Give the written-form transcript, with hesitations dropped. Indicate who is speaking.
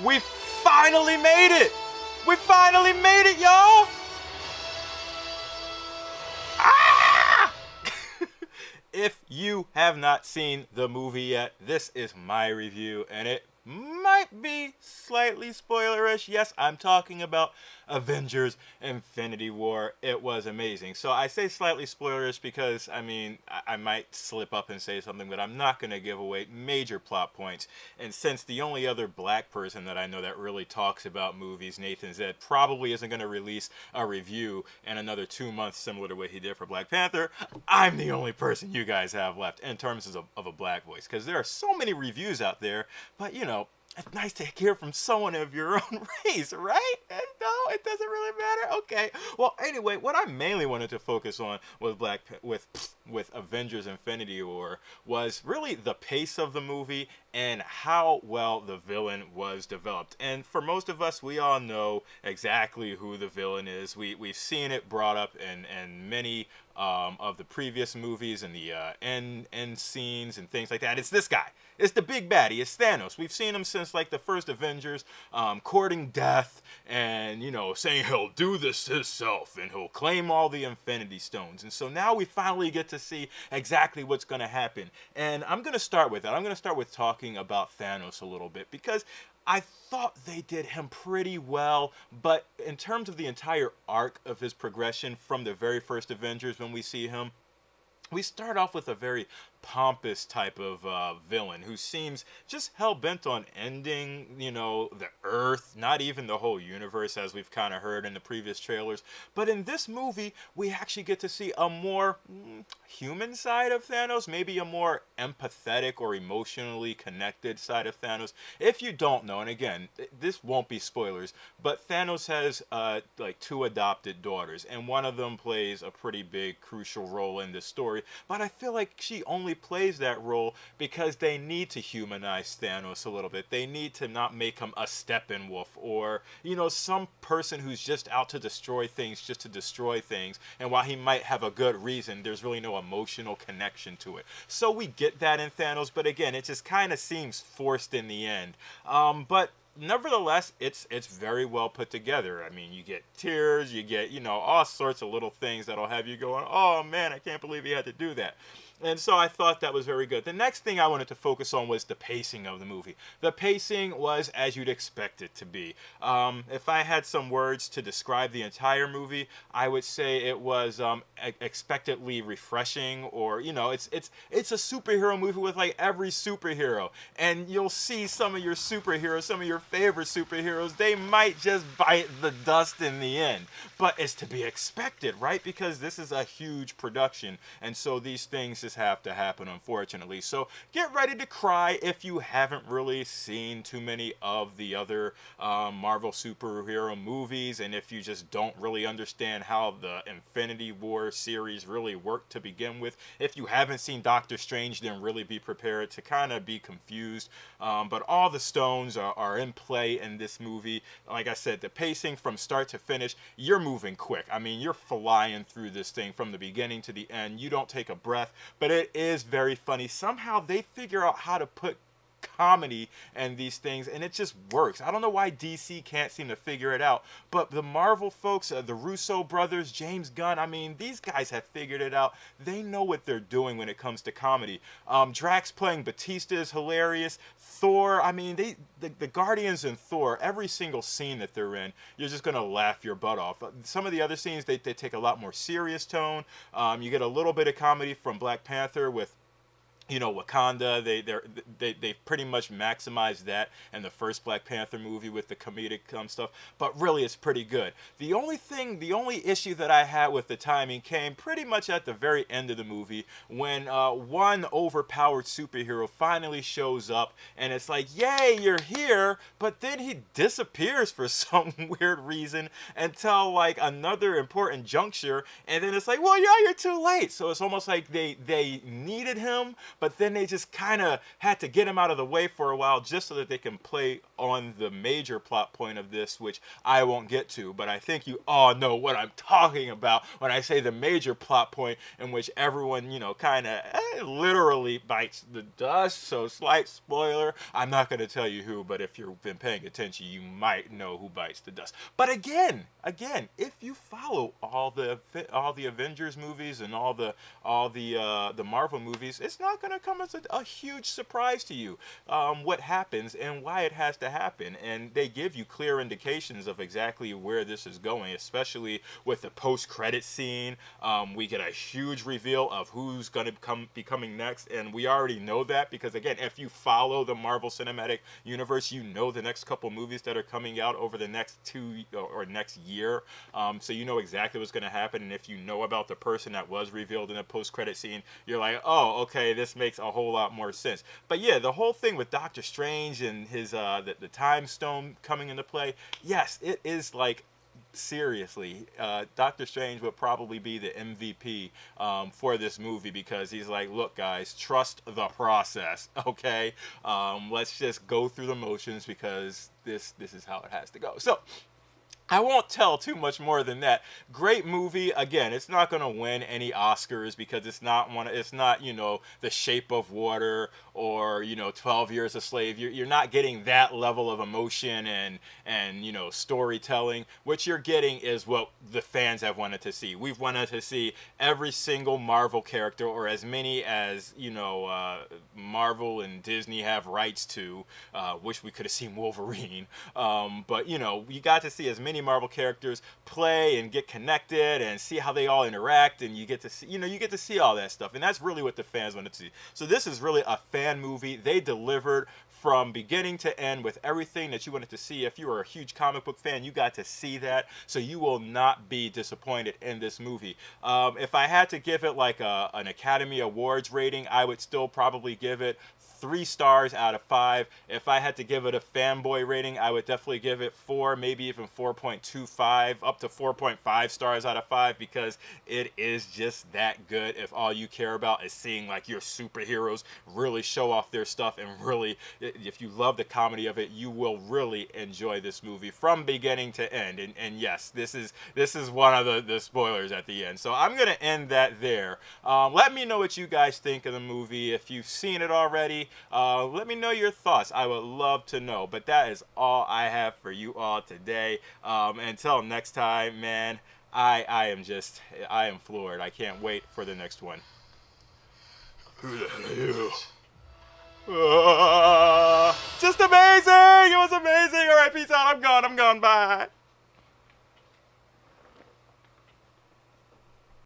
Speaker 1: We finally made it! We finally made it, y'all! Ah! If you have not seen the movie yet, this is my review, and it might be slightly spoilerish. Yes, I'm talking about Avengers Infinity War. It was amazing. So I say slightly spoilerish because, I mean, I might slip up and say something, but I'm not going to give away major plot points. And since the only other black person that I know that really talks about movies, Nathan Zed, probably isn't going to release a review in another 2 months similar to what he did for Black Panther, I'm the only person you guys have left in terms of a black voice. Because there are so many reviews out there, but you know, it's nice to hear from someone of your own race, right? No, it doesn't really matter. Okay. Well, anyway, what I mainly wanted to focus on with with Avengers Infinity War was really the pace of the movie and how well the villain was developed. And for most of us, we all know exactly who the villain is. We've seen it brought up in many of the previous movies and the end scenes and things like that. It's this guy. It's the big baddie. It's Thanos. We've seen him since like the first Avengers, courting death and, you know, saying he'll do this himself and he'll claim all the Infinity Stones. And so now we finally get to see exactly what's going to happen. And I'm going to start with that. I'm going to start with talking about Thanos a little bit because I thought they did him pretty well, but in terms of the entire arc of his progression from the very first Avengers when we see him, we start off with a very pompous type of villain who seems just hell-bent on ending, you know, the Earth, not even the whole universe, as we've kind of heard in the previous trailers. But in this movie, we actually get to see a more human side of Thanos, maybe a more empathetic or emotionally connected side of Thanos. If you don't know, and again, this won't be spoilers, but Thanos has like 2 adopted daughters, and one of them plays a pretty big, crucial role in this story. But I feel like she only plays that role because they need to humanize Thanos a little bit. They need to not make him a Steppenwolf or, you know, some person who's just out to destroy things just to destroy things. And while he might have a good reason, there's really no emotional connection to it. So we get that in Thanos, but again, it just kind of seems forced in the end. But nevertheless, it's very well put together. I mean, you get tears, you get, you know, all sorts of little things that'll have you going, oh man, I can't believe he had to do that. And so I thought that was very good. The next thing I wanted to focus on was the pacing of the movie. The pacing was as you'd expect it to be. If I had some words to describe the entire movie, I would say it was expectedly refreshing, or, you know, it's a superhero movie with like every superhero. And you'll see some of your superheroes, some of your favorite superheroes, they might just bite the dust in the end. But it's to be expected, right? Because this is a huge production. And so these things just have to happen, unfortunately. So get ready to cry if you haven't really seen too many of the other Marvel superhero movies, and if you just don't really understand how the Infinity War series really worked to begin with. If you haven't seen Doctor Strange, then really be prepared to kind of be confused. But all the stones are in play in this movie. Like I said, the pacing from start to finish, you're moving quick. I mean, you're flying through this thing from the beginning to the end. You don't take a breath. But it is very funny. Somehow they figure out how to put comedy and these things, and it just works. I don't know why DC can't seem to figure it out, but the Marvel folks, the Russo brothers, James Gunn, I mean, these guys have figured it out. They know what they're doing when it comes to comedy. Drax playing Batista is hilarious. Thor, I mean, the Guardians and Thor, every single scene that they're in, you're just gonna laugh your butt off. Some of the other scenes, they take a lot more serious tone. You get a little bit of comedy from Black Panther with, you know, Wakanda. They pretty much maximized that in the first Black Panther movie with the comedic stuff, but really it's pretty good. The only issue that I had with the timing came pretty much at the very end of the movie when one overpowered superhero finally shows up, and it's like, yay, you're here, but then he disappears for some weird reason until like another important juncture, and then it's like, well, yeah, you're too late. So it's almost like they needed him, but then they just kind of had to get him out of the way for a while just so that they can play on the major plot point of this, which I won't get to, but I think you all know what I'm talking about when I say the major plot point in which everyone, kind of literally bites the dust. So slight spoiler, I'm not going to tell you who, but if you've been paying attention, you might know who bites the dust. But again, if you follow all the Avengers movies and all the Marvel movies, it's not going to come as a huge surprise to you what happens and why it has to happen. And they give you clear indications of exactly where this is going, especially with the post-credit scene. We get a huge reveal of who's going to be coming next, and we already know that because, again, if you follow the Marvel Cinematic Universe, you know the next couple movies that are coming out over the next 2 or next year. So you know exactly what's going to happen, and if you know about the person that was revealed in the post-credit scene, you're like, oh, okay, this makes a whole lot more sense. But yeah, the whole thing with Doctor Strange and his the Time Stone coming into play, yes, it is like, seriously, Doctor Strange would probably be the MVP for this movie because he's like, look, guys, trust the process, okay? Let's just go through the motions because this is how it has to go. So I won't tell too much more than that. Great movie. Again, it's not going to win any Oscars because it's not The Shape of Water or 12 Years a Slave. You're not getting that level of emotion and storytelling. What you're getting is what the fans have wanted to see. We've wanted to see every single Marvel character, or as many as Marvel and Disney have rights to. Wish we could have seen Wolverine, but you got to see as many Marvel characters play and get connected and see how they all interact, and you get to see all that stuff, and that's really what the fans wanted to see. So this is really a fan movie. They delivered from beginning to end with everything that you wanted to see. If you were a huge comic book fan, you got to see that, so you will not be disappointed in this movie. If I had to give it like an Academy Awards rating, I would still probably give it 3 stars out of 5. If I had to give it a fanboy rating, I would definitely give it 4, maybe even 4.25, up to 4.5 stars out of 5, because it is just that good. If all you care about is seeing like your superheroes really show off their stuff, and really, if you love the comedy of it, you will really enjoy this movie from beginning to end. And yes, this is one of the spoilers at the end. So I'm gonna end that there. Let me know what you guys think of the movie. If you've seen it already, let me know your thoughts. I would love to know. But that is all I have for you all today. Until next time, man, I am floored. I can't wait for the next one. Who the hell are you? Just amazing! It was amazing! Alright, peace out. I'm gone. Bye.